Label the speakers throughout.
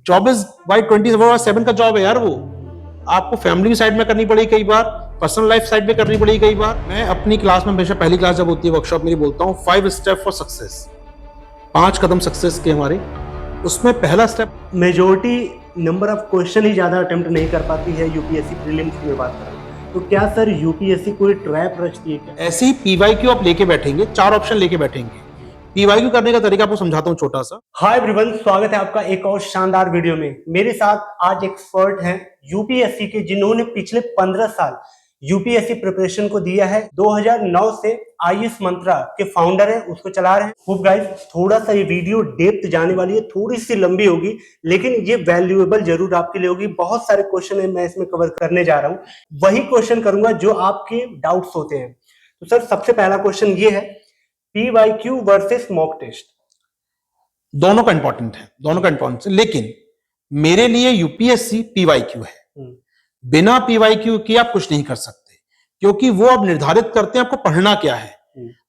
Speaker 1: Job is by 24/7 का job है यार वो। आपको फैमिली साइड में करनी पड़ेगी कई बार, पर्सनल लाइफ साइड में करनी पड़ेगी कई बार। मैं अपनी क्लास में हमेशा पहली क्लास जब होती है वर्कशॉप मेरी बोलता हूँ 5 स्टेप फॉर सक्सेस, 5 कदम सक्सेस के हमारे। उसमें पहला step,
Speaker 2: majority number of question ही ज़्यादा अटेम्प्ट नहीं कर पाती है यूपीएससी प्रीलिम्स की बात करें तो क्या सर यूपीएससी कोई ट्रैप रचती है क्या?
Speaker 1: ऐसे ही पीवाईक्यू आप लेके बैठेंगे, 4 ऑप्शन लेके बैठेंगे। पीवाईक्यू करने का तरीका आपको समझाता हूँ छोटा सा।
Speaker 2: हाय एवरीवन, स्वागत है आपका एक और शानदार वीडियो में। मेरे साथ आज एक्सपर्ट हैं यूपीएससी के, जिन्होंने पिछले 15 साल यूपीएससी प्रिपरेशन को दिया है। 2009 से आयुष मंत्रा के फाउंडर हैं, उसको चला रहे हैं। होप गाइस थोड़ा सा ये वीडियो डेप्थ जाने वाली है, थोड़ी सी लंबी होगी, लेकिन ये वैल्यूएबल जरूर आपके लिए होगी। बहुत सारे क्वेश्चन है मैं इसमें कवर करने जा रहा हूँ, वही क्वेश्चन करूंगा जो आपके डाउट्स होते हैं। तो सर सबसे पहला क्वेश्चन ये है, पीवाईक्यू वर्सेस मॉक टेस्ट।
Speaker 1: दोनों का इंपॉर्टेंट है, दोनों का इंपॉर्टेंट है, लेकिन मेरे लिए यूपीएससी पीवाईक्यू है। बिना पीवाईक्यू के आप कुछ नहीं कर सकते, क्योंकि वो अब निर्धारित करते हैं आपको पढ़ना क्या है।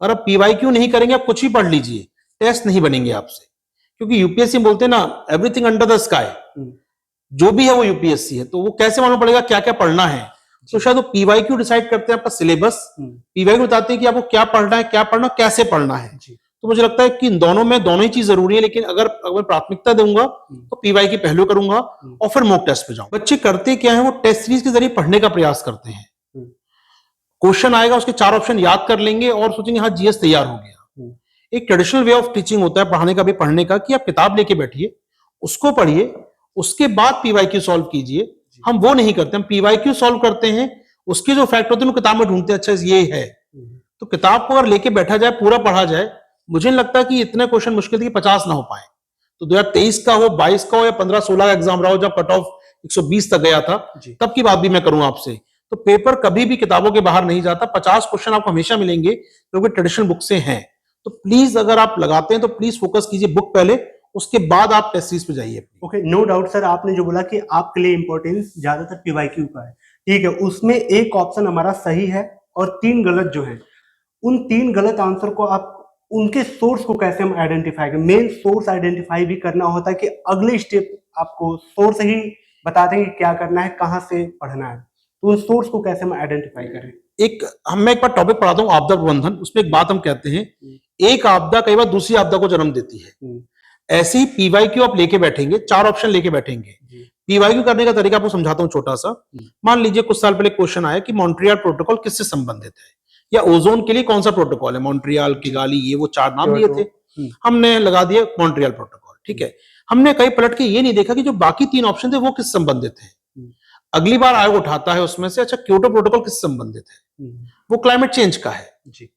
Speaker 1: और अब पीवाईक्यू नहीं करेंगे, आप कुछ ही पढ़ लीजिए, टेस्ट नहीं बनेंगे आपसे। क्योंकि यूपीएससी बोलते हैं ना, एवरीथिंग अंडर द स्काई, जो भी है वो यूपीएससी है। तो वो कैसे मालूम पड़ेगा क्या क्या पढ़ना है? तो शायद वो पीवाईक्यू डिसाइड करते हैं आपका सिलेबस। पीवाईक्यू बताते हैं कि आपको क्या पढ़ना है, क्या पढ़ना, कैसे पढ़ना है। तो मुझे लगता है कि इन दोनों में दोनों ही चीज जरूरी है, लेकिन अगर प्राथमिकता दूंगा तो पीवाईक्यू पहले करूंगा और फिर मॉक टेस्ट पे जाऊंगा। बच्चे करते क्या है, वो टेस्ट सीरीज के जरिए पढ़ने का प्रयास करते हैं। क्वेश्चन आएगा, उसके 4 ऑप्शन याद कर लेंगे और सोचेंगे हाँ जीएस तैयार हो गया। एक ट्रेडिशनल वे ऑफ टीचिंग होता है पढ़ाने का भी, पढ़ने का, कि आप किताब लेके बैठिए, उसको पढ़िए, उसके बाद पीवाईक्यू सॉल्व कीजिए। हम वो नहीं करते, हम पीवाईक्यू सॉल्व करते हैं, उसके जो फैक्ट होते हैं किताब में ढूंढते हैं, अच्छा ये है। तो किताब को अगर लेके बैठा जाए, पूरा पढ़ा जाए, मुझे नहीं लगता कि इतने क्वेश्चन मुश्किल थी कि 50 ना हो पाए। तो 2023 का हो, 22 का हो या 15-16 का एग्जाम रहा हो, जब कट ऑफ 120 तक गया था, तब की बात भी मैं करूं आपसे, तो पेपर कभी भी किताबों के बाहर नहीं जाता। 50 क्वेश्चन आपको हमेशा मिलेंगे क्योंकि ट्रेडिशनल बुक से हैं। तो प्लीज अगर आप लगाते हैं तो प्लीज फोकस कीजिए बुक पहले, उसके बाद आप टेस्ट सीरीज पे जाइए।
Speaker 2: ओके, नो डाउट सर, आपने जो बोला कि आपके लिए इंपॉर्टेंस ज्यादातर पीवाईक्यू का है, ठीक है। उसमें एक ऑप्शन हमारा सही है और 3 गलत जो है, उन 3 गलत आंसर को आप उनके सोर्स को कैसे हम आइडेंटिफाई करें। मेन सोर्स आइडेंटिफाई भी करना होता है कि अगले स्टेप आपको सोर्स ही बता देंगे क्या करना है, कहां से पढ़ना है। तो उन सोर्स को कैसे हम आइडेंटिफाई करें।
Speaker 1: मैं एक बार टॉपिक पढ़ाता हूँ, आपदा प्रबंधन। उसमें एक बात हम कहते हैं, एक आपदा कई बार दूसरी आपदा को जन्म देती है। ऐसे ही पीवाईक्यू आप लेके बैठेंगे, 4 ऑप्शन लेके बैठेंगे। पीवाईक्यू करने का तरीका आपको समझाता हूँ छोटा सा। मान लीजिए कुछ साल पहले क्वेश्चन आया कि मॉन्ट्रियल प्रोटोकॉल किससे संबंधित है, या ओजोन के लिए कौन सा प्रोटोकॉल है, मॉन्ट्रियल, किगाली, ये वो 4 नाम दिए थे। हमने लगा दिया मॉन्ट्रियल प्रोटोकॉल, ठीक है। हमने कई पलट के ये नहीं देखा कि जो बाकी 3 ऑप्शन थे वो किस संबंधित है। अगली बार आयोग उठाता है उसमें से, अच्छा क्योटो प्रोटोकॉल किस संबंधित है, वो क्लाइमेट चेंज का है जी।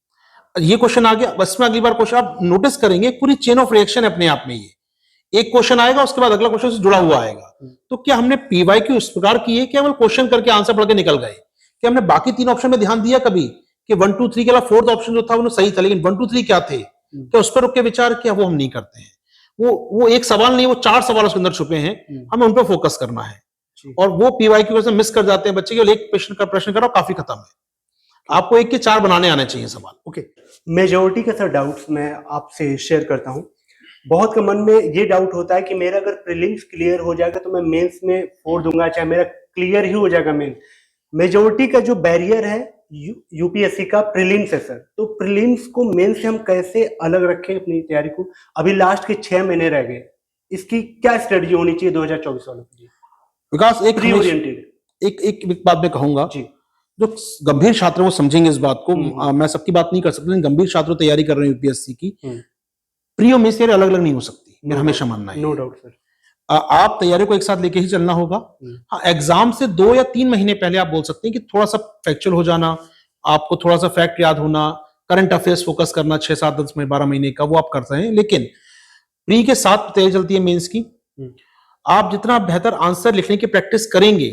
Speaker 1: ये क्वेश्चन आ गया, बस में अगली बार क्वेश्चन आप नोटिस करेंगे पूरी चेन ऑफ रिएक्शन है अपने आप में। ये एक क्वेश्चन आएगा, उसके बाद अगला क्वेश्चन से जुड़ा हुआ आएगा। तो क्या हमने पीवाईक्यू इस प्रकार की है, केवल क्वेश्चन करके आंसर पढ़ के निकल गए? क्या हमने बाकी 3 ऑप्शन में ध्यान दिया कभी कि 1, 2, 3 के अलावा 4th ऑप्शन जो था वो सही था, लेकिन 1, 2, 3 क्या थे, क्या उस पर रुक के विचार किया? वो हम नहीं करते हैं। वो एक सवाल नहीं, वो 4 सवाल उसके अंदर छुपे हैं, हमें उन पर फोकस करना है। और वो पीवाईक्यू से मिस कर जाते हैं बच्चे, केवल एक प्रश्न करो काफी, खत्म है। आपको 1 के 4 बनाने आने चाहिए सवाल।
Speaker 2: ओके, मेजोरिटी के सर डाउट्स मैं आपसे शेयर करता हूं। बहुत के मन में ये डाउट होता है कि मेरा अगर प्रीलिम्स क्लियर हो जाएगा तो मैं मेंस में 4 दूंगा, चाहे मेरा क्लियर ही हो जाएगा मेन। मेजोरिटी का जो बैरियर है यूपीएससी का प्रीलिम्स है सर। तो प्रीलिम्स को मेन से हम कैसे अलग रखें अपनी तैयारी को? अभी लास्ट के 6 महीने रह गए, इसकी क्या स्ट्रेटजी होनी चाहिए 2024 वालों के लिए?
Speaker 1: विकास, एक बात मैं कहूंगा जी, जो गंभीर छात्र वो समझेंगे इस बात को। मैं सबकी बात नहीं कर सकता, लेकिन गंभीर छात्र तैयारी कर रहे हैं यूपीएससी की, प्री और मेंस अलग अलग नहीं हो सकती, मेरा हमेशा मानना है।
Speaker 2: नो डाउट सर,
Speaker 1: आप तैयारी को एक साथ लेके ही चलना होगा। हाँ, एग्जाम से 2 या 3 महीने पहले आप बोल सकते हैं कि थोड़ा सा फैक्चुअल हो जाना, आपको थोड़ा सा फैक्ट याद होना, करंट अफेयर्स फोकस करना 6, 7, 10, 12 महीने का, वो आप करते हैं। लेकिन प्री के साथ तैयारी चलती है मेंस की। आप जितना बेहतर आंसर लिखने की प्रैक्टिस करेंगे,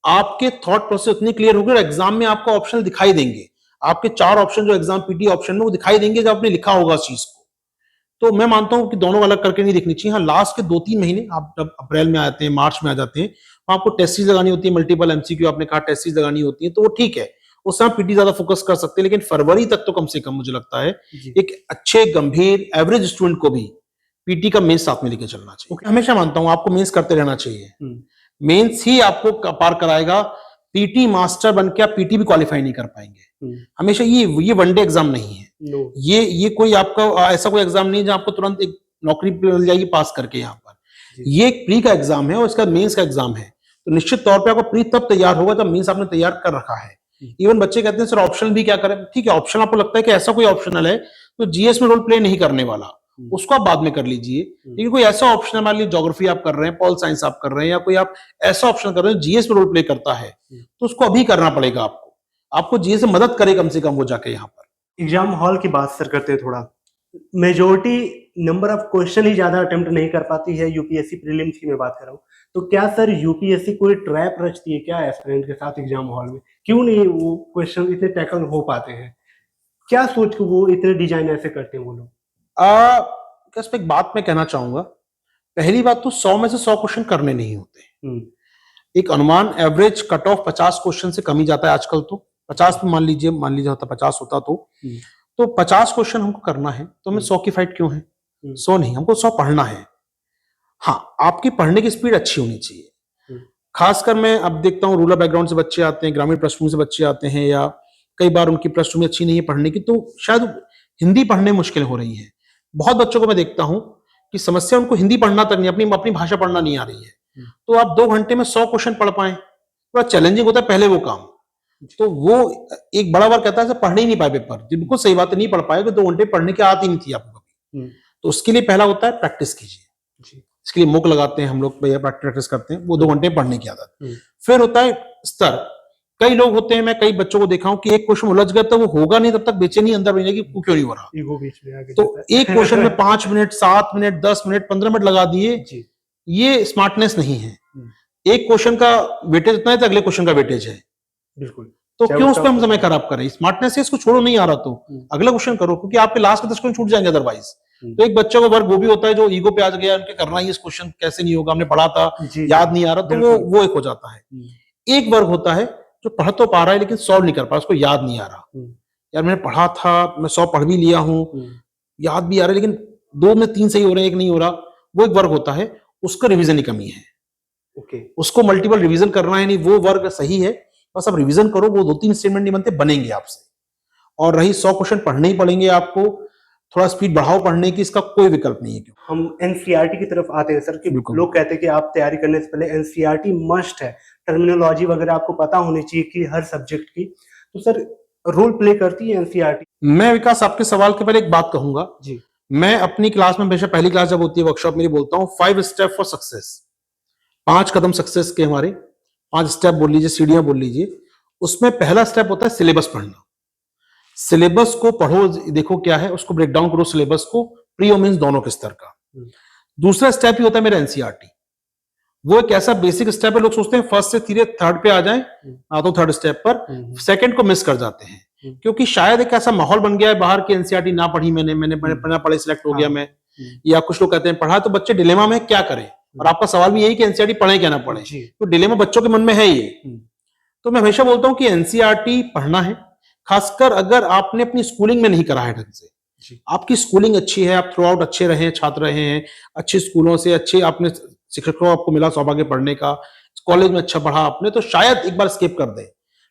Speaker 1: आपके थॉट प्रोसेस उतनी क्लियर होगी और एग्जाम में आपको ऑप्शन दिखाई देंगे। आपके 4 ऑप्शन जो एग्जाम पीटी ऑप्शन में वो दिखाई देंगे जब आपने लिखा होगा उस चीज को। तो मैं मानता हूं कि दोनों अलग करके नहीं लिखनी चाहिए। हाँ, लास्ट के 2-3 महीने आप जब अप्रैल में आते हैं, मार्च में आ जाते हैं, आपको टेस्ट सीरीज लगानी होती है, मल्टीपल एमसीक्यू आपने कहा टेस्ट सीरीज लगानी होती है, तो वो ठीक है, उस समय पीटी ज्यादा फोकस कर सकते हैं। लेकिन फरवरी तक तो कम से कम मुझे लगता है एक अच्छे गंभीर एवरेज स्टूडेंट को भी पीटी का मेंस साथ में लेके चलना चाहिए। हमेशा मानता हूं आपको मेंस करते रहना चाहिए। मेंस ही आपको पार कराएगा। पीटी मास्टर बन के आप पीटी भी क्वालिफाई नहीं कर पाएंगे। हमेशा ये वनडे एग्जाम नहीं है। ये कोई आपका ऐसा कोई एग्जाम नहीं है जहां आपको तुरंत एक नौकरी मिल जाएगी पास करके। यहाँ पर ये एक प्री का एग्जाम है और इसका मेंस का एग्जाम है। तो निश्चित तौर पे आपको प्री तब तैयार होगा जब मेंस आपने तैयार कर रखा है। इवन बच्चे कहते हैं सर ऑप्शनल भी क्या करें। ठीक है, ऑप्शन आपको लगता है कि ऐसा कोई ऑप्शनल है तो जीएस में रोल प्ले नहीं करने वाला, उसको आप बाद में कर लीजिए। लेकिन कोई ऐसा ऑप्शन, मान लीजिए ज्योग्राफी आप कर रहे हैं, पॉल साइंस आप कर रहे हैं, या कोई आप ऐसा ऑप्शन कर रहे हैं जीएस में रोल प्ले करता है, तो उसको अभी करना पड़ेगा। आपको जीएस से मदद करे कम से कम वो जाके। यहाँ पर
Speaker 2: एग्जाम हॉल की बात सर करते हैं थोड़ा। मेजोरिटी नंबर ऑफ क्वेश्चन ही ज्यादा अटेम्प्ट नहीं कर पाती है यूपीएससी प्रीलिम्स की मैं बात कर रहा हूँ। तो क्या सर यूपीएससी कोई ट्रैप रचती है क्या एस्पिरेंट के साथ एग्जाम हॉल में? क्यों नहीं वो क्वेश्चन इतने टैकल हो पाते हैं? क्या सोच के वो इतने डिजाइन ऐसे करते हैं वो लोग?
Speaker 1: इस पे एक बात मैं कहना चाहूंगा। पहली बात तो 100 में से 100 क्वेश्चन करने नहीं होते। एक अनुमान एवरेज कट ऑफ 50 क्वेश्चन से कम ही जाता है आजकल। तो 50 पे मान लीजिए होता 50 होता तो 50 क्वेश्चन हमको करना है, तो हमें 100 की फाइट क्यों है? 100 नहीं, हमको 100 पढ़ना है। हाँ, आपकी पढ़ने की स्पीड अच्छी होनी चाहिए। खासकर मैं अब देखता हूँ रूरल बैकग्राउंड से बच्चे आते हैं, ग्रामीण पृष्ठभूमि से बच्चे आते हैं, या कई बार उनकी पृष्ठभूमि अच्छी नहीं है पढ़ने की, तो शायद हिंदी पढ़ने मुश्किल हो रही है। बहुत बच्चों को मैं देखता हूं कि समस्या उनको हिंदी पढ़ना तक नहीं, अपनी भाषा पढ़ना नहीं आ रही है। तो आप 2 घंटे में 100 क्वेश्चन पढ़ पाए, थोड़ा चैलेंजिंग होता है पहले वो काम। तो वो एक बड़ा बार कहता है पढ़ ही नहीं पाए पेपर, बिल्कुल सही बात है, नहीं पढ़ पाए, 2 घंटे पढ़ने की आदत ही नहीं थी आपको कभी। तो उसके लिए पहला होता है प्रैक्टिस कीजिए। इसके लिए मुक लगाते हैं हम लोग, भैया प्रैक्टिस करते हैं, वो 2 घंटे पढ़ने की आदत। फिर होता है स्तर। कई लोग होते हैं, मैं कई बच्चों को देखा हूं कि एक क्वेश्चन उलझ गया तो वो होगा नहीं, तब तक बेचैनी अंदर बनेगी कि क्यों नहीं हो रहा।
Speaker 2: ईगो बीच में आ गया।
Speaker 1: तो एक क्वेश्चन में 5 मिनट, 7 मिनट, 10 मिनट, 15 मिनट लगा दिए, ये स्मार्टनेस नहीं है। एक क्वेश्चन का वेटेज इतना है तो अगले क्वेश्चन का वेटेज है।
Speaker 2: बिल्कुल।
Speaker 1: तो क्यों उस पर हम समय खराब करें? स्मार्टनेस से इसको छोड़ो, नहीं आ रहा तो अगला क्वेश्चन करो, क्योंकि आपके लास्ट में 10 क्वेश्चन छूट जाएंगे अदरवाइज। तो एक बच्चे को वर्ग वो भी होता है जो ईगो पे आ गया, उनके करना ही इस क्वेश्चन कैसे नहीं होगा, हमने पढ़ा था, याद नहीं आ रहा, तो वो एक हो जाता है। एक वर्ग होता है जो पढ़ तो पा रहा है लेकिन सॉल्व नहीं कर पा रहा, उसको याद नहीं आ रहा। यार मैंने पढ़ा था, मैं 100 पढ़ भी लिया हूं, याद भी आ रहा है, लेकिन 2 में 3 सही हो रहे हैं, 1 नहीं हो रहा। वो एक वर्ग होता है, उसका रिवीजन की कमी है। उसको मल्टीपल रिवीजन करना है, नहीं वो वर्ग सही है, बस आप रिवीजन करो, वो 2-3 स्टेटमेंट नहीं बनते, बनेंगे आपसे। और रही 100 क्वेश्चन पढ़ने ही पड़ेंगे आपको, थोड़ा स्पीड बढ़ाओ पढ़ने की, इसका कोई विकल्प नहीं है।
Speaker 2: हम एनसीईआरटी की तरफ आते हैं सर, कि लोग कहते हैं कि आप तैयारी करने से पहले एनसीईआरटी मस्ट है, टर्मिनोलॉजी वगैरह आपको पता होनी चाहिए कि हर सब्जेक्ट की। तो सर रोल प्ले करती है एनसीईआरटी? मैं
Speaker 1: विकास आपके सवाल के पहले एक बात कहूंगा जी। मैं अपनी क्लास में हमेशा, पहली क्लास जब होती है वर्कशॉप मेरी, बोलता हूँ 5 स्टेप फॉर सक्सेस। 5 कदम सक्सेस के, हमारे 5 स्टेप बोल लीजिए, सीढ़ियां बोल लीजिए। उसमें पहला स्टेप होता है सिलेबस पढ़ना। सिलेबस को पढ़ो, देखो क्या है, उसको ब्रेक डाउन करो सिलेबस को, प्री और मेंस दोनों के स्तर का। दूसरा स्टेप ही होता है मेरा एनसीईआरटी। वो एक ऐसा बेसिक स्टेप है, लोग सोचते हैं फर्स्ट से धीरे थर्ड पे आ जाएं, तो थर्ड स्टेप पर, सेकंड को मिस कर जाते हैं, क्योंकि शायद एक ऐसा माहौल बन गया है बाहर की एनसीईआरटी ना पढ़ी मैंने पढ़े सिलेक्ट हो गया मैं, या कुछ लोग कहते हैं पढ़ा, तो बच्चे डिलेमा में क्या करें। और आपका सवाल भी यही कि एनसीईआरटी पढ़े क्या ना पढ़े, तो डिलेमा बच्चों के मन में है ये। तो मैं हमेशा बोलता हूं कि एनसीईआरटी पढ़ना है, खासकर अगर आपने अपनी स्कूलिंग में नहीं करा है ढंग से। आपकी स्कूलिंग अच्छी है, आप थ्रू आउट अच्छे रहे, छात्र रहे हैं, अच्छे स्कूलों से अच्छे आपने शिक्षकों आपको मिला सौभाग्य पढ़ने का, कॉलेज में अच्छा पढ़ा आपने, तो शायद एक बार स्किप कर दे।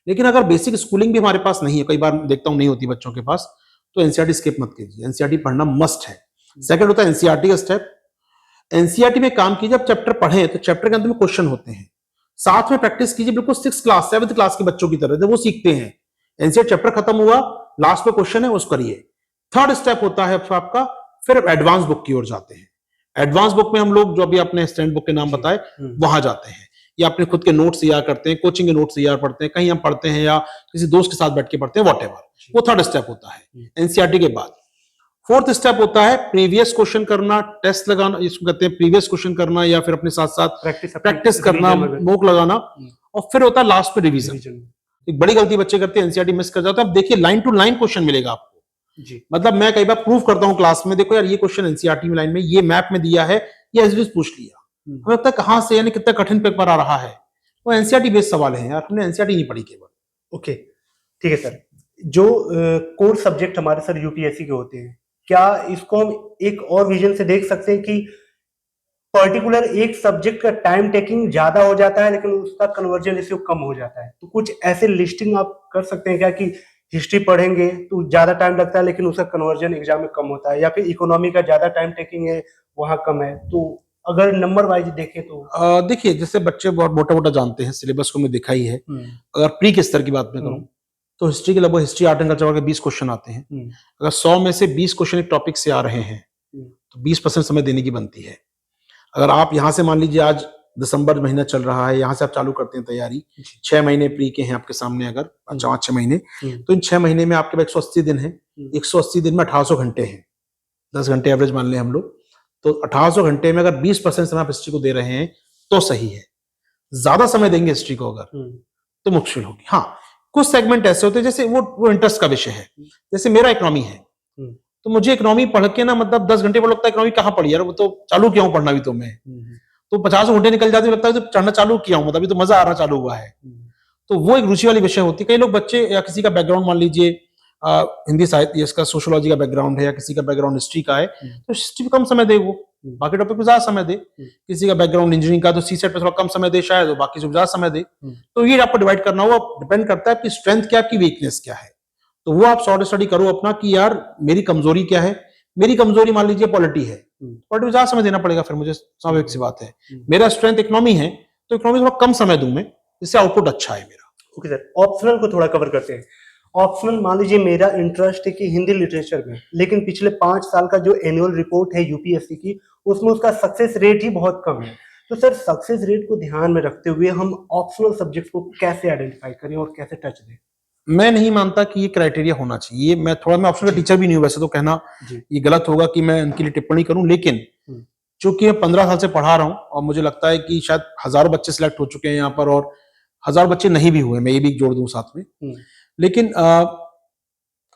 Speaker 1: लेकिन अगर बेसिक स्कूलिंग भी हमारे पास नहीं है, कई बार देखता हूं नहीं होती बच्चों के पास, तो एनसीईआरटी स्किप मत कीजिए, एनसीईआरटी पढ़ना मस्ट है। सेकंड होता है एनसीईआरटी का स्टेप। एनसीईआरटी में काम कीजिए, जब चैप्टर पढ़े तो चैप्टर के अंदर में क्वेश्चन होते हैं, साथ में प्रैक्टिस कीजिए, बिल्कुल 6th क्लास 7th क्लास के बच्चों की तरह, जब वो सीखते हैं। एनसीईआरटी चैप्टर खत्म हुआ, लास्ट में क्वेश्चन है, उसको करिए। थर्ड स्टेप होता है आपका, फिर एडवांस बुक की ओर जाते हैं। एडवांस बुक में हम लोग जो अभी आपने स्टैंड बुक के नाम बताए, वहां जाते हैं, या अपने खुद के नोट्स तैयार करते हैं, कोचिंग के नोट्स तैयार पढ़ते हैं, कहीं हम पढ़ते हैं या किसी दोस्त के साथ बैठ के पढ़ते हैं, व्हाटएवर। वो थर्ड स्टेप होता है एनसीईआरटी के बाद। फोर्थ स्टेप होता है प्रीवियस क्वेश्चन करना, टेस्ट लगाना, इसको कहते हैं प्रीवियस क्वेश्चन करना, या फिर अपने साथ साथ प्रैक्टिस करना, मोक लगाना, और फिर होता है लास्ट में रिवीजन। एक बड़ी गलती बच्चे करते हैं, एनसीईआरटी मिस कर जाते हैं। अब देखिए लाइन टू लाइन क्वेश्चन मिलेगा आपको जी। मतलब मैं कई बार प्रूव करता हूं क्लास में, देखो यार ये क्वेश्चन एनसीईआरटी में लाइन में ये मैप में दिया है, ये एज इट इज पूछ लिया, हमें लगता है कहां से, यानी कितना कठिन पेपर आ रहा है। वो एनसीईआरटी बेस्ड सवाल है यार, हमने एनसीईआरटी नहीं पढ़ी केवल।
Speaker 2: ओके ठीक है सर। जो कोर सब्जेक्ट हमारे सर यूपीएससी के होते हैं, क्या इसको हम एक और विजन से देख सकते हैं कि पर्टिकुलर एक सब्जेक्ट का टाइम टेकिंग ज्यादा हो जाता है लेकिन उसका कन्वर्जन रेशियो कम हो जाता है? तो कुछ ऐसे लिस्टिंग आप कर सकते हैं क्या कि हिस्ट्री पढ़ेंगे तो ज्यादा टाइम लगता है लेकिन उसका कन्वर्जन एग्जाम में कम होता है, या फिर इकोनॉमी का ज्यादा टाइम टेकिंग है वहां कम है? तो अगर नंबर वाइज देखें तो
Speaker 1: देखिए, जैसे बच्चे बहुत मोटा मोटा जानते हैं, सिलेबस को मैं देखा ही है। अगर प्री के स्तर की बात मैं करूं तो हिस्ट्री के लगभग हिस्ट्री आर्ट एंड कल्चर के 20 क्वेश्चन आते हैं। अगर 100 में से 20 क्वेश्चन एक टॉपिक से आ रहे हैं तो 20% समय देने की बनती है। अगर आप यहाँ से मान लीजिए आज दिसंबर महीना चल रहा है, यहाँ से आप चालू करते हैं तैयारी, 6 महीने प्री के हैं आपके सामने, अगर 5-6 महीने, तो इन 6 महीने में आपके पास 180 दिन है। 180 दिन में 1800 घंटे हैं, 10 घंटे एवरेज मान लें हम लोग, तो 1800 घंटे में अगर 20% समय आप हिस्ट्री को दे रहे हैं तो सही है। ज्यादा समय देंगे हिस्ट्री को अगर तो मुश्किल होगी। हाँ, कुछ सेगमेंट ऐसे होते हैं जैसे वो इंटरेस्ट का विषय है। जैसे मेरा इकोनॉमी है तो मुझे इकोनॉमी पढ़ के ना, मतलब 10 घंटे पर लगता है इकोनॉमी कहाँ पढ़ी यार, वो तो चालू किया हूँ पढ़ना भी तो मैं, तो 50 घंटे निकल जाते लगता है तो चढ़ना चालू किया हूँ, मतलब अभी तो मजा आ रहा चालू हुआ है। तो वो एक रुचि वाली विषय होती है। कई लोग बच्चे या किसी का बैकग्राउंड मान लीजिए हिंदी साहित्य, इसका सोशियोलॉजी का बैकग्राउंड है या किसी का बैकग्राउंड हिस्ट्री का है तो हिस्ट्री पे कम समय दे, वो बाकी टॉपिक पे ज्यादा समय दे। किसी का बैकग्राउंड इंजीनियरिंग का तो सीसेट पे थोड़ा कम समय दे शायद, बाकी से ज्यादा समय दे। तो ये आपको डिवाइड करना होगा, डिपेंड करता है आपकी स्ट्रेंथ क्या, आपकी वीकनेस क्या है। तो वो आप शॉर्ट स्टडी करो अपना कि यार मेरी कमजोरी क्या है। मेरी कमजोरी मान लीजिए पॉलिटी है, पॉलिटी में ज्यादा समय देना पड़ेगा फिर मुझे, स्वाभाविक सी बात है। मेरा स्ट्रेंथ इकोनॉमी है तो इकोनॉमी थोड़ा कम समय दूं मैं, जिससे आउटपुट अच्छा है मेरा।
Speaker 2: ओके सर, ऑप्शनल को थोड़ा कवर करते हैं। ऑप्शनल मान लीजिए मेरा इंटरेस्ट है कि हिंदी लिटरेचर में, लेकिन पिछले 5 साल का जो एनुअल रिपोर्ट है यूपीएससी की, उसमें उसका सक्सेस रेट ही बहुत कम है। तो सर सक्सेस रेट को ध्यान में रखते हुए हम ऑप्शनल सब्जेक्ट को कैसे आइडेंटिफाई करें और कैसे टच दें?
Speaker 1: मैं नहीं मानता कि ये क्राइटेरिया होना चाहिए। मैं ऑप्शनल का टीचर भी नहीं हूं वैसे, तो कहना ये गलत होगा कि मैं उनके लिए टिप्पणी करूं, लेकिन चूंकि मैं 15 साल से पढ़ा रहा हूं और मुझे लगता है कि शायद हजारों बच्चे सिलेक्ट हो चुके हैं यहाँ पर और हजारों बच्चे नहीं भी हुए, मैं ये भी जोड़ दूं साथ में। लेकिन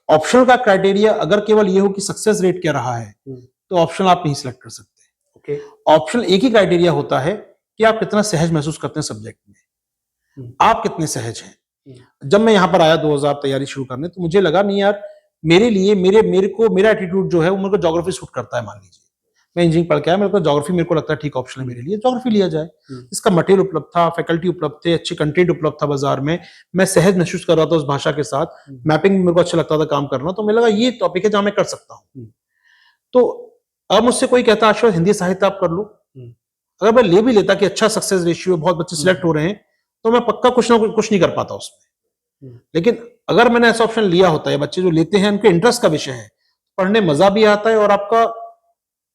Speaker 1: ऑप्शनल का क्राइटेरिया अगर केवल ये हो कि सक्सेस रेट क्या रहा है तो ऑप्शनल आप नहीं सिलेक्ट कर सकते। ऑप्शनल एक ही क्राइटेरिया होता है कि आप कितना सहज महसूस करते हैं सब्जेक्ट में, आप कितने सहज हैं। जब मैं यहाँ पर आया 2000 तैयारी शुरू करने, तो मुझे लगा नहीं यार, मेरे लिए मेरा एटीट्यूड जो है वो मेरे को ज्योग्राफी सूट करता है। मान लीजिए मैं इंजीनियरिंग पढ़ के आया, मेरे को ज्योग्राफी मेरे को लगता है ठीक ऑप्शन है मेरे लिए, ज्योग्राफी लिया जाए। इसका मटेरियल उपलब्ध था, फैकल्टी उपलब्ध थे, अच्छे कंटेंट उपलब्ध था बाजार में, मैं सहज महसूस कर रहा था उस भाषा के साथ, मैपिंग मेरे को अच्छा लगता था काम करना, तो मुझे लगा ये टॉपिक है जहां मैं कर सकता हूँ। तो अब मुझसे कोई कहता आशा हिंदी साहित्य आप कर लो, अगर मैं ले भी लेता कि अच्छा सक्सेस रेशियो, बहुत बच्चे सिलेक्ट हो रहे हैं, तो मैं पक्का कुछ ना कुछ नहीं कर पाता उसमें। लेकिन अगर मैंने ऐसा ऑप्शन लिया होता है, बच्चे जो लेते हैं उनके इंटरेस्ट का विषय है, पढ़ने मजा भी आता है और आपका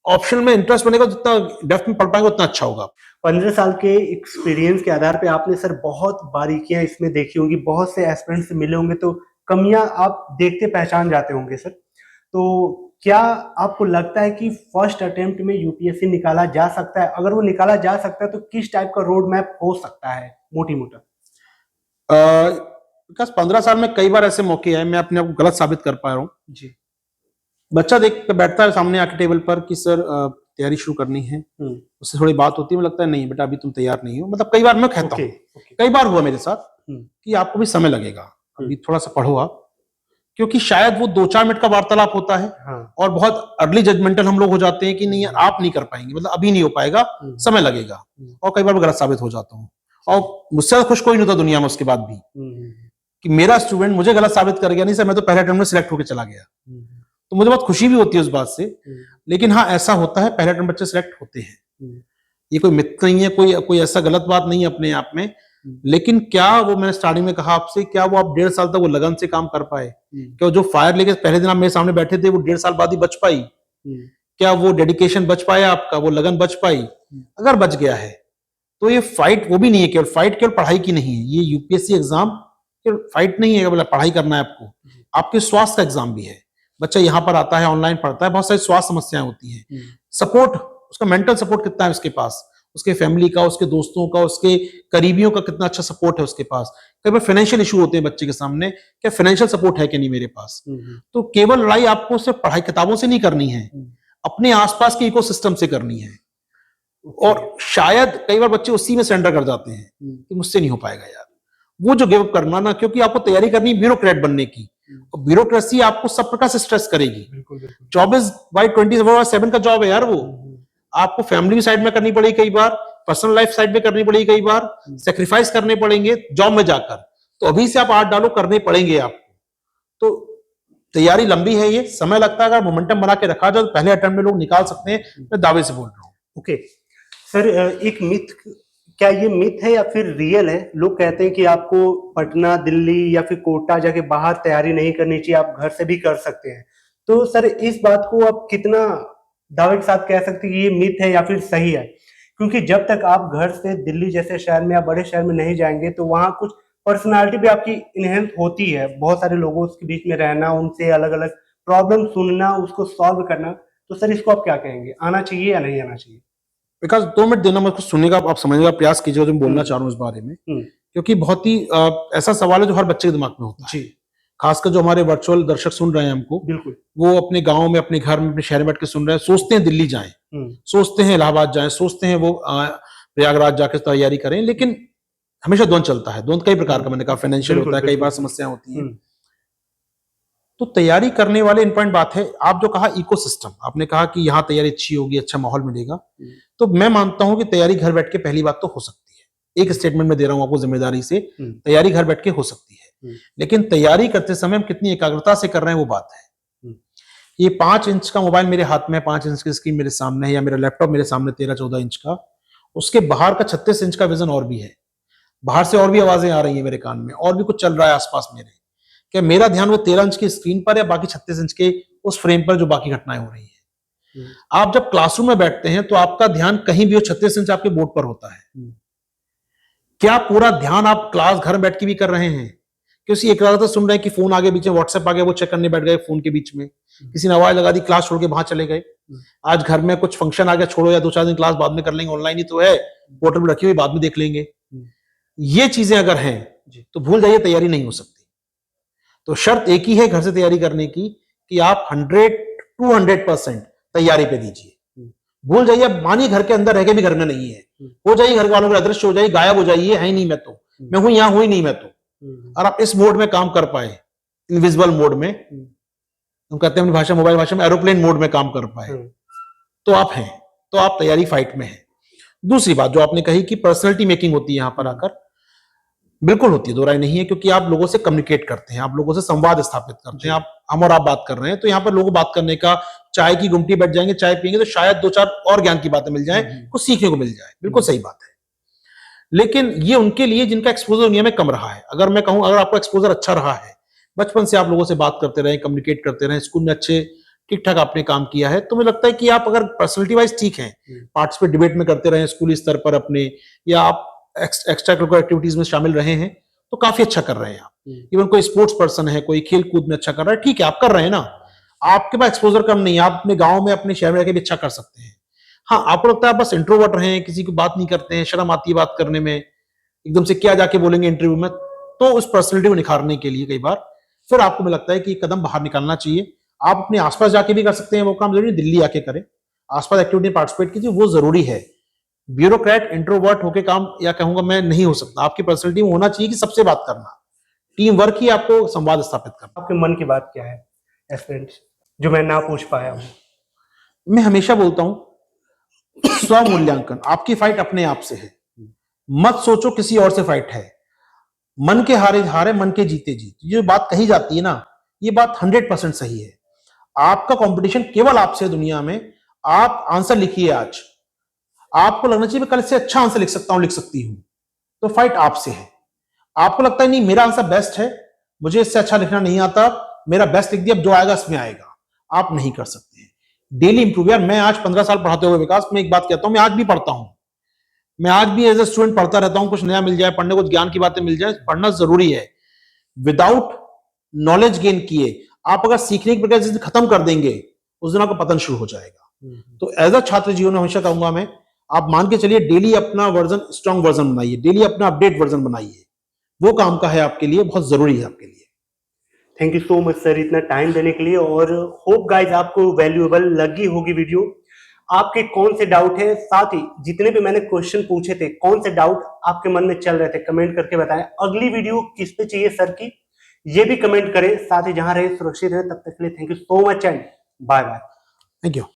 Speaker 1: ऑप्शन में इंटरेस्ट बनेगा, जितना डेप्थ में पढ़ पाएंगे उतना अच्छा होगा।
Speaker 2: 15 साल के एक्सपीरियंस के आधार पे आपने सर बहुत बारीकियां इसमें देखी होंगी, बहुत से एस्पिरेंट्स से मिले होंगे, तो कमियां आप देखते पहचान जाते होंगे सर। तो क्या आपको लगता है कि फर्स्ट अटेम्प्ट में यूपीएससी निकाला जा सकता है? अगर वो निकाला जा सकता है तो किस टाइप का रोड मैप हो सकता है मोटी मोटा?
Speaker 1: बिकॉज 15 साल में कई बार ऐसे मौके आए, मैं अपने आप को गलत साबित कर पा रहा हूँ जी। बच्चा देख के बैठता है सामने आके टेबल पर कि सर तैयारी शुरू करनी है, उससे थोड़ी बात होती है, मुझे लगता है नहीं बेटा अभी तुम तैयार नहीं हो। मतलब कई बार मैं कहता हूँ, कई बार हुआ मेरे साथ कि आपको भी समय लगेगा, अभी थोड़ा सा पढ़ो आप, क्योंकि शायद वो 2-4 मिनट का वार्तालाप होता है और बहुत अर्ली जजमेंटल हम लोग हो जाते हैं कि नहीं यार आप नहीं कर पाएंगे, मतलब अभी नहीं हो पाएगा, समय लगेगा, और कई बार मैं गलत साबित हो जाता हूँ। और मुझसे खुश कोई नहीं होता दुनिया में उसके बाद भी कि मेरा स्टूडेंट मुझे गलत साबित कर गया, नहीं सर मैं तो पहले अटेम्प्ट में सिलेक्ट होकर चला गया, तो मुझे बहुत खुशी भी होती है उस बात से। लेकिन हाँ ऐसा होता है, पहले अटेम्प्ट बच्चे सिलेक्ट होते हैं, ये कोई मिथ नहीं है, कोई ऐसा गलत बात नहीं है अपने आप में। लेकिन क्या वो, मैंने स्टार्टिंग में कहा आपसे, क्या वो आप 1.5 साल तक वो लगन से काम कर पाए? क्या जो फायर लेके पहले दिन आप मेरे सामने बैठे थे वो 1.5 साल बाद ही बच पाई? क्या वो डेडिकेशन बच पाया आपका, वो लगन बच पाई? अगर बच गया है तो ये फाइट वो भी नहीं है, केवल फाइट केवल पढ़ाई की नहीं है, ये यूपीएससी एग्जाम केवल फाइट नहीं है, मतलब पढ़ाई करना है आपको, आपके स्वास्थ्य का एग्जाम भी है। बच्चा यहाँ पर आता है, ऑनलाइन पढ़ता है, बहुत सारी स्वास्थ्य समस्याएं होती हैं, सपोर्ट, उसका मेंटल सपोर्ट कितना है उसके पास, उसके फैमिली का, उसके दोस्तों का, उसके करीबियों का कितना अच्छा सपोर्ट है उसके पास। कई बार फाइनेंशियल इशू होते हैं बच्चे के सामने, क्या फाइनेंशियल सपोर्ट है कि नहीं मेरे पास? तो केवल लड़ाई आपको सिर्फ पढ़ाई किताबों से नहीं करनी है, अपने आसपास के इकोसिस्टम से करनी है। और शायद कई बार बच्चे उसी में सरेंडर कर जाते हैं कि मुझसे नहीं हो पाएगा यार, वो जो गिव अप करना ना, क्योंकि आपको तैयारी करनी ब्यूरोक्रेट बनने की, ब्यूरोक्रेसी आपको सब प्रकार से स्ट्रेस करेगी।
Speaker 2: बिल्कुल बिल्कुल
Speaker 1: 24/7 का जॉब है यार वो। आपको फैमिली साइड में करनी पड़ेगी कई बार, पर्सनल लाइफ साइड में करनी पड़ेगी कई बार, सेक्रीफाइस करने पड़ेंगे जॉब में जाकर। तो अभी से आप 8 डालो, करने पड़ेंगे आपको। तो तैयारी लंबी है, ये समय लगता है। अगर मोमेंटम बना के रखा जाए तो पहले अटेम्प्ट में लोग निकाल सकते हैं, मैं दावे से बोल रहा हूँ।
Speaker 2: ओके सर, एक मिथ, क्या ये मिथ है या फिर रियल है? लोग कहते हैं कि आपको पटना, दिल्ली या फिर कोटा जाके बाहर तैयारी नहीं करनी चाहिए, आप घर से भी कर सकते हैं। तो सर इस बात को आप कितना दावे के साथ कह सकते हैं कि ये मिथ है या फिर सही है? क्योंकि जब तक आप घर से दिल्ली जैसे शहर में या बड़े शहर में नहीं जाएंगे तो वहाँ कुछ पर्सनालिटी भी आपकी इनहेंस होती है, बहुत सारे लोगों के बीच में रहना, उनसे अलग अलग प्रॉब्लम सुनना, उसको सॉल्व करना। तो सर इसको आप क्या कहेंगे, आना चाहिए या नहीं आना चाहिए?
Speaker 1: बिकॉज 2 मिनट देना मुझको सुनने का, आप समझने का प्रयास कीजिए जो मैं बोलना चाह रहा हूँ इस बारे में, क्योंकि बहुत ही ऐसा सवाल है जो हर बच्चे के दिमाग में होता है
Speaker 2: जी
Speaker 1: खासकर जो हमारे वर्चुअल दर्शक सुन रहे हैं हमको।
Speaker 2: बिल्कुल।
Speaker 1: वो अपने गांव में, अपने घर में, अपने शहर में बैठ के सुन रहे हैं, सोचते हैं दिल्ली जाएं, सोचते हैं इलाहाबाद जाएं, सोचते हैं वो प्रयागराज जाकर तैयारी करें, लेकिन हमेशा द्वंद चलता है। द्वंद कई प्रकार का, मैंने कहा फाइनेंशियल होता है, कई बार समस्या होती है। तो तैयारी करने वाले इंपॉर्टेंट बात है, आप जो कहा इकोसिस्टम, आपने कहा कि यहाँ तैयारी अच्छी होगी, अच्छा माहौल मिलेगा। तो मैं मानता हूं कि तैयारी घर बैठ के पहली बात तो हो सकती है। एक स्टेटमेंट में दे रहा हूं आपको जिम्मेदारी से, तैयारी घर बैठ के हो सकती है, लेकिन तैयारी करते समय हम कितनी एकाग्रता से कर रहे हैं वो बात है। ये 5 इंच का मोबाइल मेरे हाथ में, 5 इंच की स्क्रीन मेरे सामने है, या मेरा लैपटॉप मेरे सामने 13-14 इंच का, उसके बाहर का 36 इंच का विजन और भी है। बाहर से और भी आवाजें आ रही है मेरे कान में, और भी कुछ चल रहा है आसपास मेरे। क्या मेरा ध्यान वो 13 इंच की स्क्रीन पर या बाकी 36 इंच के उस फ्रेम पर जो बाकी घटनाएं हो रही है? आप जब क्लासरूम में बैठते हैं तो आपका ध्यान कहीं भी हो, 36 इंच आपके बोर्ड पर होता है। क्या पूरा ध्यान आप क्लास घर में बैठ के भी कर रहे हैं? क्योंकि एकाग्रता सुन रहे हैं कि फोन आगे बीच में, व्हाट्सएप आ गया, वो चेक करने बैठ गए फोन के बीच में, किसी ने आवाज लगा दी, क्लास छोड़ के वहां चले गए। आज घर में कुछ फंक्शन आ गया, छोड़ो या 2-4 दिन क्लास बाद में कर लेंगे, ऑनलाइन ही तो है, पोर्टल में रखी हुई, बाद में देख लेंगे। ये चीजें अगर हैं तो भूल जाइए, तैयारी नहीं हो सकती। तो शर्त एक ही है घर से तैयारी करने की कि आप 100-200% तैयारी पे दीजिए। भूल जाइए, मानिए घर के अंदर रह के भी घर में नहीं है, हो जाइए घर वालों के अदृश्य हो जाइए, गायब हो जाइए, है ही नहीं, मैं हूं यहां, हूं ही नहीं मैं तो। और आप इस मोड में काम कर पाए, इनविजिबल मोड में, हम कहते हैं अपनी भाषा, मोबाइल भाषा में एरोप्लेन मोड में काम कर पाए, तो आप हैं, तो आप तैयारी फाइट में हैं। दूसरी बात जो आपने कही कि पर्सनैलिटी मेकिंग होती है यहां पर आकर, बिल्कुल होती है, दो राय नहीं है, क्योंकि आप लोगों से कम्युनिकेट करते हैं, आप लोगों से संवाद स्थापित करते हैं। आप, हम और आप बात कर रहे हैं, तो यहाँ पर लोगों को बात करने का, चाय की गुमटी बैठ जाएंगे, चाय पियेंगे तो शायद 2-4 और ज्ञान की बातें मिल जाए, कुछ सीखने को मिल जाए, बिल्कुल सही बात है। लेकिन ये उनके लिए जिनका एक्सपोजर दुनिया में कम रहा है। अगर मैं कहूं, अगर आपका एक्सपोजर अच्छा रहा है, बचपन से आप लोगों से बात करते रहे, कम्युनिकेट करते रहे, स्कूल में अच्छे ठीक ठाक आपने काम किया है, तो मुझे लगता है कि आप अगर पर्सनैलिटी वाइज ठीक हैं, पार्टिसिपेट डिबेट में करते रहे स्कूली स्तर पर अपने, या आप एक्स्ट्रा करिकुलर एक्टिविटीज में शामिल रहे हैं, तो काफी अच्छा कर रहे हैं आप। इवन कोई स्पोर्ट्स पर्सन है, कोई खेल कूद में अच्छा कर रहा है, ठीक है, आप कर रहे हैं ना, आपके पास एक्सपोजर कम नहीं है, आप अपने गांव में, अपने शहर में रहकर भी अच्छा कर सकते हैं। हाँ, आपको लगता है आप बस इंट्रोवर्ट रहे हैं, किसी की बात नहीं करते हैं, शर्म आती है बात करने में, एकदम से क्या जाके बोलेंगे इंटरव्यू में, तो उस पर्सनैलिटी को निखारने के लिए कई बार फिर आपको मुझे लगता है कि कदम बाहर निकालना चाहिए। आप अपने आसपास जाके भी कर सकते हैं, वो काम जरूरी दिल्ली आके करें, आसपास एक्टिविटी में पार्टिसिपेट कीजिए, वो जरूरी है। ब्यूरोक्रेट इंट्रोवर्ट होके काम, या कहूंगा मैं, नहीं हो सकता। आपकी पर्सनैलिटी में होना चाहिए कि सबसे बात करना, टीम वर्क ही आपको संवाद स्थापित करना।
Speaker 2: आपके मन की बात क्या है एस्पिरेंट्स, जो मैं ना पूछ पाया हूं?
Speaker 1: मैं हमेशा बोलता हूं, स्व मूल्यांकन, आपकी फाइट अपने आप से है, मत सोचो किसी और से फाइट है। मन के हारे हारे, मन के जीते जीत, ये बात कही जाती है ना, ये बात 100% सही है। आपका कंपटीशन केवल आपसे दुनिया में। आप आंसर लिखिए आज, आपको लगना चाहिए मैं कल से अच्छा आंसर लिख सकता हूं, लिख सकती हूं, तो फाइट आपसे है। आपको लगता है नहीं मेरा आंसर बेस्ट है, मुझे इससे अच्छा लिखना नहीं आता, मेरा बेस्ट लिख दिया, अब जो आएगा इसमें आएगा, आप नहीं कर सकते हैं। Daily improve. यार मैं आज 15 साल पढ़ाते हुए विकास, मैं एक बात कहता हूं, मैं आज भी पढ़ता हूं, मैं आज भी एज ए स्टूडेंट पढ़ता रहता हूं, कुछ नया मिल जाए पढ़ने को, ज्ञान की बातें मिल जाए, पढ़ना जरूरी है। विदाउट नॉलेज गेन किए आप अगर सीखने की प्रक्रिया जिस दिन खत्म कर देंगे, उस दिन आपका पतन शुरू हो जाएगा। तो एज अ छात्र जीवन में हमेशा कहूंगा मैं, आप मान के चलिए डेली अपना वर्जन, स्ट्रॉन्ग वर्जन बनाइए, डेली अपना अपडेट वर्जन बनाइए, वो काम का है आपके लिए, बहुत जरूरी है आपके लिए।
Speaker 2: Thank you so much sir इतना टाइम देने के लिए, और होप गाइज आपको वैल्यूएबल लगी होगी वीडियो। आपके कौन से डाउट है, साथ ही जितने भी मैंने क्वेश्चन पूछे थे, कौन से डाउट आपके मन में चल रहे थे, कमेंट करके बताएं। अगली वीडियो किस पे चाहिए सर की, ये भी कमेंट करें। साथ ही जहां रहे सुरक्षित रहे, तब तक के लिए thank you so much and bye bye.
Speaker 1: Thank you.